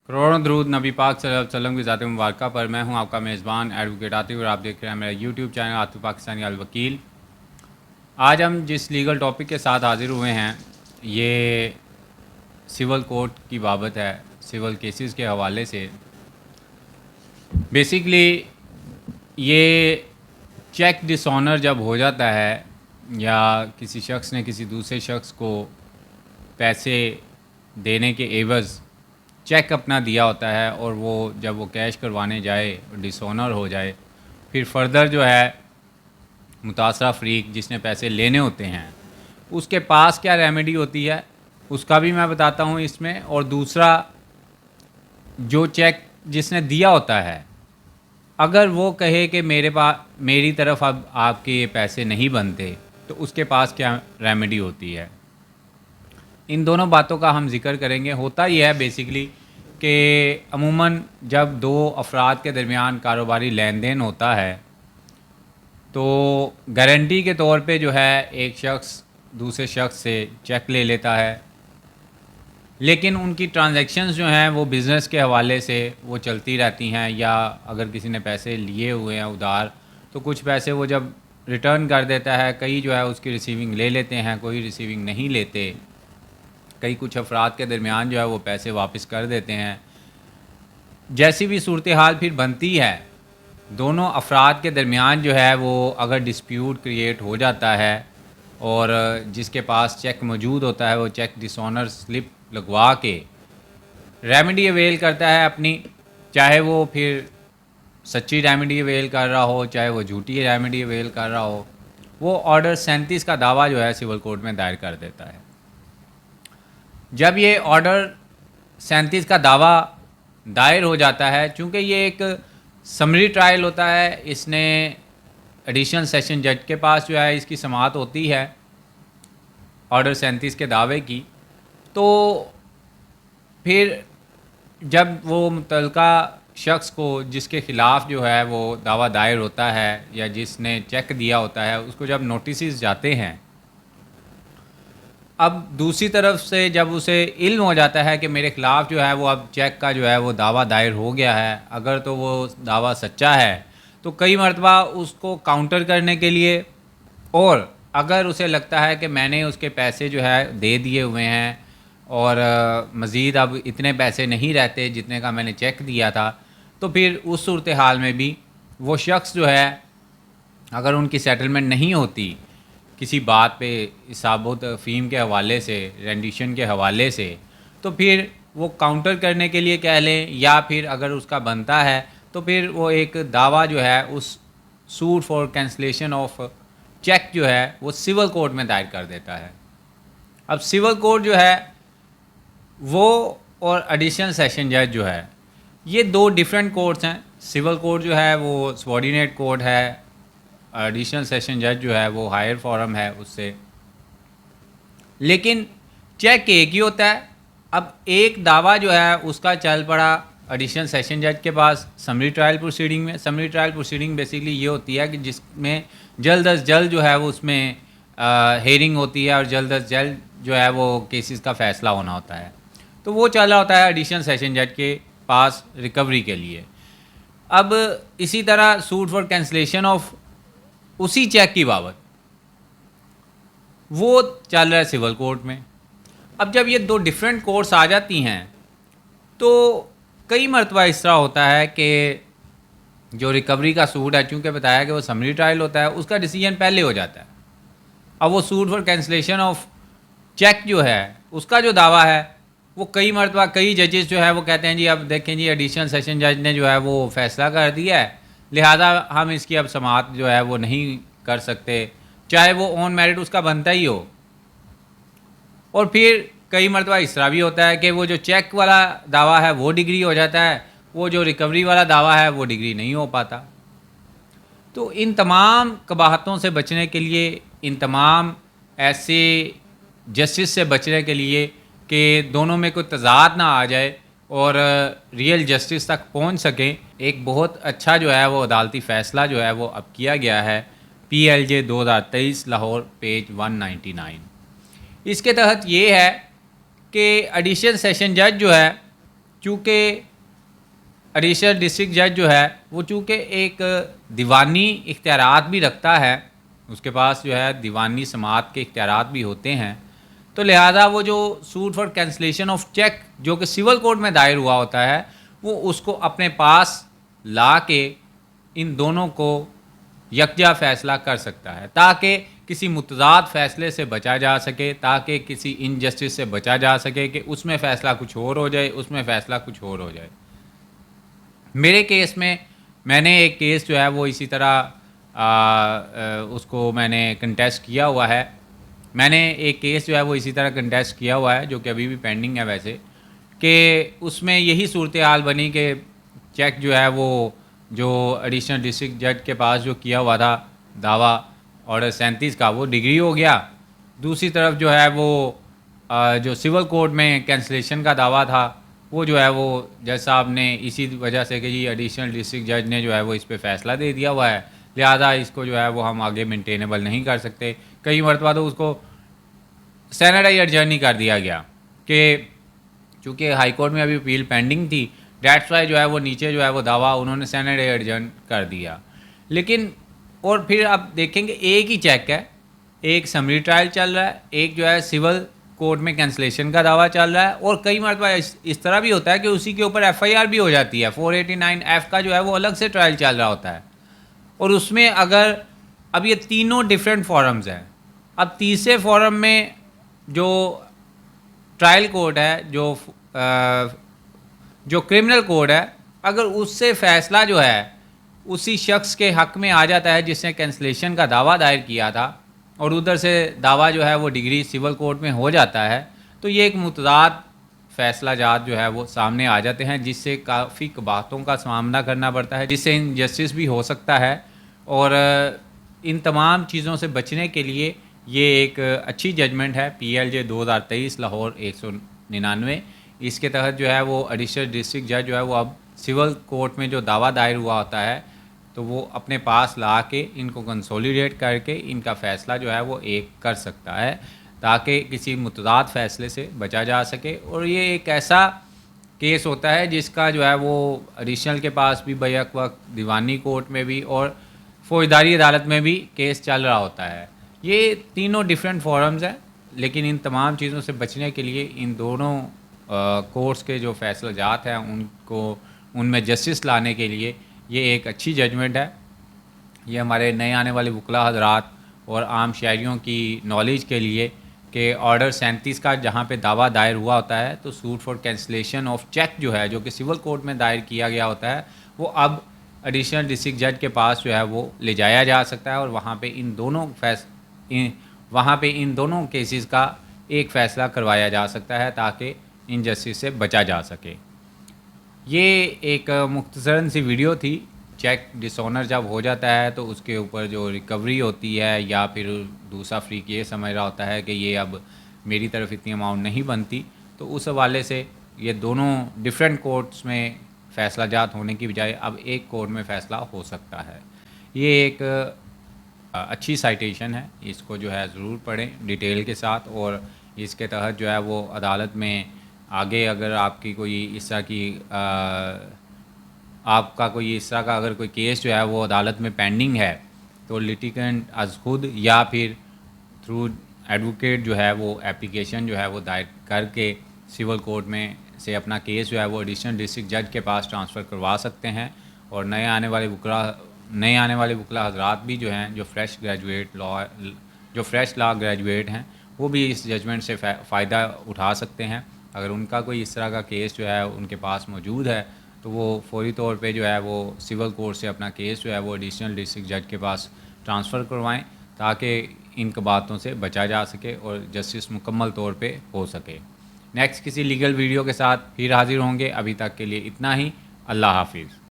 करोड़ों दरूद नबी पाक सल्लल्लाहु अलैहि वसल्लम की ज़ात मुबारक पर। मैं हूं आपका मेज़बान एडवोकेट आतिफ और आप देख रहे हैं मेरा यूट्यूब चैनल आतिफ पाकिस्तानी अल वकील। आज हम जिस लीगल टॉपिक के साथ हाज़िर हुए हैं ये सिविल कोर्ट की बाबत है, सिविल केसेस के हवाले से। बेसिकली ये चेक डिसऑनर जब हो जाता है या किसी शख्स ने किसी दूसरे शख्स को पैसे देने के एवज़ चेक अपना दिया होता है और वो जब वो कैश करवाने जाए और डिसऑनर हो जाए, फिर फर्दर जो है मुतासरा फ़रीक जिसने पैसे लेने होते हैं उसके पास क्या रेमेडी होती है उसका भी मैं बताता हूँ इसमें। और दूसरा, जो चेक जिसने दिया होता है अगर वो कहे कि मेरी तरफ अब आपके ये पैसे नहीं बनते तो उसके पास क्या रेमेडी होती है, इन दोनों बातों का हम जिक्र करेंगे। होता यह है बेसिकली कि अमूमन जब दो अफराद के दरमियान कारोबारी लेन देन होता है तो गारंटी के तौर पे जो है एक शख्स दूसरे शख्स से चेक ले लेता है, लेकिन उनकी ट्रांजैक्शंस जो हैं वो बिज़नेस के हवाले से वो चलती रहती हैं। या अगर किसी ने पैसे लिए हुए हैं उधार तो कुछ पैसे वो जब रिटर्न कर देता है, कई जो है उसकी रिसीविंग ले लेते हैं, कोई रिसीविंग नहीं लेते, कई कुछ अफराद के दरमियान जो है वो पैसे वापस कर देते हैं। जैसी भी सूरत हाल फिर बनती है दोनों अफराद के दरमियान जो है वो अगर डिस्प्यूट क्रिएट हो जाता है और जिसके पास चेक मौजूद होता है वो चेक डिसऑनर स्लिप लगवा के रेमेडी अवेल करता है अपनी, चाहे वो फिर सच्ची रेमेडी अवेल कर रहा हो चाहे वो झूठी रेमेडी अवेल कर रहा हो, वो ऑर्डर 37 का दावा जो है सिविल कोर्ट में दायर कर देता है। जब ये ऑर्डर 37 का दावा दायर हो जाता है, चूँकि ये एक समरी ट्रायल होता है, इसने एडिशनल सेशन जज के पास जो है इसकी समाअत होती है ऑर्डर 37 के दावे की, तो फिर जब वो मुतल्लिका शख्स को जिसके ख़िलाफ़ जो है वो दावा दायर होता है या जिसने चेक दिया होता है उसको जब नोटिस जाते हैं, अब दूसरी तरफ से जब उसे इल्म हो जाता है कि मेरे ख़िलाफ़ जो है वो अब चेक का जो है वो दावा दायर हो गया है, अगर तो वो दावा सच्चा है तो कई मरतबा उसको काउंटर करने के लिए, और अगर उसे लगता है कि मैंने उसके पैसे जो है दे दिए हुए हैं और मज़ीद अब इतने पैसे नहीं रहते जितने का मैंने चेक दिया था, तो फिर उस सूरत हाल में भी वो शख्स जो है अगर उनकी सेटलमेंट नहीं होती किसी बात पे इसाबत फ़ीम के हवाले से, रेंडिशन के हवाले से, तो फिर वो काउंटर करने के लिए कह लें या फिर अगर उसका बनता है तो फिर वो एक दावा जो है उस suit for cancellation of cheque जो है वो सिविल कोर्ट में दायर कर देता है। अब सिविल कोर्ट जो है वो और एडिशनल सेशन जज जो है ये दो डिफरेंट कोर्ट्स हैं। सिविल कोर्ट जो है वो सबॉर्डिनेट कोर्ट है, एडिशनल सेशन जज जो है वो हायर फॉरम है उससे, लेकिन चेक एक ही होता है। अब एक दावा जो है उसका चल पड़ा एडिशनल सेशन जज के पास समरी ट्रायल प्रोसीडिंग में। समरी ट्रायल प्रोसीडिंग बेसिकली ये होती है कि जिसमें जल्द अज जल्द जो है वो उसमें हेयरिंग होती है और जल्द अज जल्द जो है वो केसेस का फ़ैसला होना होता है, तो वो चल रहा होता है एडिशनल सेशन जज के पास रिकवरी के लिए। अब इसी तरह सूट फॉर कैंसलेशन ऑफ उसी चेक की बाबत वो चल रहा है सिविल कोर्ट में। अब जब ये दो डिफरेंट कोर्ट्स आ जाती हैं तो कई मरतबा इस तरह होता है कि जो रिकवरी का सूट है, चूँकि बताया कि वो समरी ट्रायल होता है, उसका डिसीजन पहले हो जाता है। अब वो suit for cancellation of cheque जो है उसका जो दावा है वो कई मरतबा कई जजेस जो है वो कहते हैं जी अब देखें जी एडिशनल सेशन जज ने जो है वो फ़ैसला कर दिया है, लिहाजा हम इसकी अब समाअत जो है वो नहीं कर सकते, चाहे वो ऑन मेरिट उसका बनता ही हो। और फिर कई मरतबा इस तरह भी होता है कि वो जो चेक वाला दावा है वो डिग्री हो जाता है, वो जो रिकवरी वाला दावा है वो डिग्री नहीं हो पाता। तो इन तमाम कबाहतों से बचने के लिए, इन तमाम ऐसे जस्टिस से बचने के लिए कि दोनों में कोई तज़ाद ना आ जाए और रियल जस्टिस तक पहुंच सकें, एक बहुत अच्छा जो है वो अदालती फ़ैसला जो है वो अब किया गया है PLJ 2023 लाहौर पेज 199। इसके तहत ये है कि एडिशनल सेशन जज जो है चूँकि एडिशनल डिस्ट्रिक्ट जज जो है वो चूँकि एक दीवानी इख्तियारात भी रखता है, उसके पास जो है दीवानी समाअत के इख्तियारात भी होते हैं, तो लिहाजा वो जो suit for cancellation of cheque जो कि सिविल कोर्ट में दायर हुआ होता है वो उसको अपने पास ला के इन दोनों को यकजा फ़ैसला कर सकता है, ताकि किसी मुतज़ाद फ़ैसले से बचा जा सके, ताकि किसी इनजस्टिस से बचा जा सके कि उसमें फ़ैसला कुछ और हो जाए, उसमें फ़ैसला कुछ और हो जाए। मेरे केस में मैंने एक केस जो है वो इसी तरह उसको मैंने कंटेस्ट किया हुआ है। मैंने एक केस जो है वो इसी तरह कंटेस्ट किया हुआ है जो कि अभी भी पेंडिंग है वैसे, कि उसमें यही सूरत हाल बनी कि चेक जो है वो जो एडिशनल डिस्ट्रिक्ट जज के पास जो किया हुआ था दावा ऑर्डर 37 का वो डिग्री हो गया। दूसरी तरफ जो है वो जो सिविल कोर्ट में कैंसलेशन का दावा था वो जो है वो जज साहब ने इसी वजह से कि जी एडिशनल डिस्ट्रिक्ट जज ने जो है वो इस पे फ़ैसला दे दिया हुआ है, लिहाजा इसको जो है वो हम आगे मेंटेनेबल नहीं कर सकते। कई मरतबा तो उसको सैनिटाइज एडजर्नी कर दिया गया कि चूँकि हाई कोर्ट में अभी अपील पेंडिंग थी, डेट्स वाई जो है वो नीचे जो है वो दावा उन्होंने सैनिटाइज एडजर्न कर दिया। लेकिन और फिर आप देखेंगे एक ही चेक है, एक समरी ट्रायल चल रहा है, एक जो है सिविल कोर्ट में कैंसलेशन का दावा चल रहा है, और कई मरतबा इस तरह भी होता है कि उसी के ऊपर FIR भी हो जाती है। 489F का जो है वो अलग से ट्रायल चल रहा होता है, और उसमें अगर अब ये तीनों डिफरेंट फॉरम्स हैं, अब तीसरे फॉरम में जो ट्रायल कोर्ट है, जो क्रिमिनल कोर्ट है, अगर उससे फ़ैसला जो है उसी शख्स के हक़ में आ जाता है जिसने कैंसलेशन का दावा दायर किया था, और उधर से दावा जो है वो डिग्री सिविल कोर्ट में हो जाता है, तो ये एक मुतज़ाद फ़ैसला जात जो है वो सामने आ जाते हैं, जिससे काफ़ी कबाहतों का सामना करना पड़ता है, जिससे इनजस्टिस भी हो सकता है। और इन तमाम चीज़ों से बचने के लिए ये एक अच्छी जजमेंट है PLJ 2023 लाहौर 199। इसके तहत जो है वो एडिशनल डिस्ट्रिक्ट जज जो है वो अब सिविल कोर्ट में जो दावा दायर हुआ होता है तो वो अपने पास ला के इनको कंसोलिडेट करके इनका फ़ैसला जो है वो एक कर सकता है, ताकि किसी मुतज़ाद फ़ैसले से बचा जा सके। और ये एक ऐसा केस होता है जिसका जो है वो एडिशनल के पास भी बैक वक्त दीवानी कोर्ट में भी और फ़ौजदारी अदालत में भी केस चल रहा होता है। ये तीनों डिफरेंट फॉरम्स हैं, लेकिन इन तमाम चीज़ों से बचने के लिए इन दोनों कोर्ट्स के जो फ़ैसला जात हैं उनको उनमें जस्टिस लाने के लिए ये एक अच्छी जजमेंट है। ये हमारे नए आने वाले वकला हज़रात और आम शहरियों की नॉलेज के लिए कि ऑर्डर 37 का जहाँ पे दावा दायर हुआ होता है तो suit for cancellation of cheque जो है जो कि सिविल कोर्ट में दायर किया गया होता है वो अब एडिशनल डिस्ट्रिक्ट जज के पास जो है वो ले जाया जा सकता है, और वहाँ पे इन दोनों केसेस का एक फ़ैसला करवाया जा सकता है ताकि इनजस्टिस से बचा जा सके। ये एक मुख्तसरन सी वीडियो थी। चेक डिसऑनर जब हो जाता है तो उसके ऊपर जो रिकवरी होती है या फिर दूसरा फ्रीक ये समझ रहा होता है कि ये अब मेरी तरफ इतनी अमाउंट नहीं बनती, तो उस हवाले से ये दोनों डिफरेंट कोर्ट्स में फ़ैसला जात होने की बजाय अब एक कोर्ट में फ़ैसला हो सकता है। ये एक अच्छी साइटेशन है, इसको जो है ज़रूर पढ़ें डिटेल के साथ, और इसके तहत जो है वो अदालत में आगे अगर आपकी कोई इस तरह की आपका कोई इस तरह का अगर कोई केस जो है वो अदालत में पेंडिंग है तो लिटिगेंट अज खुद या फिर थ्रू एडवोकेट जो है वो एप्लीकेशन जो है वो दायर करके सिविल कोर्ट में से अपना केस जो है वो एडिशनल डिस्ट्रिक्ट जज के पास ट्रांसफ़र करवा सकते हैं। और नए आने वाले वकला हज़रात भी जो हैं जो फ्रेश लॉ ग्रेजुएट हैं वो भी इस जजमेंट से फ़ायदा उठा सकते हैं। अगर उनका कोई इस तरह का केस जो है उनके पास मौजूद है तो वो फौरी तौर पे जो है वो सिविल कोर्ट से अपना केस जो है वो एडिशनल डिस्ट्रिक्ट जज के पास ट्रांसफ़र करवाएं, ताकि इन बातों से बचा जा सके और जस्टिस मुकम्मल तौर पे हो सके। नेक्स्ट किसी लीगल वीडियो के साथ फिर हाज़िर होंगे। अभी तक के लिए इतना ही। अल्लाह हाफिज़।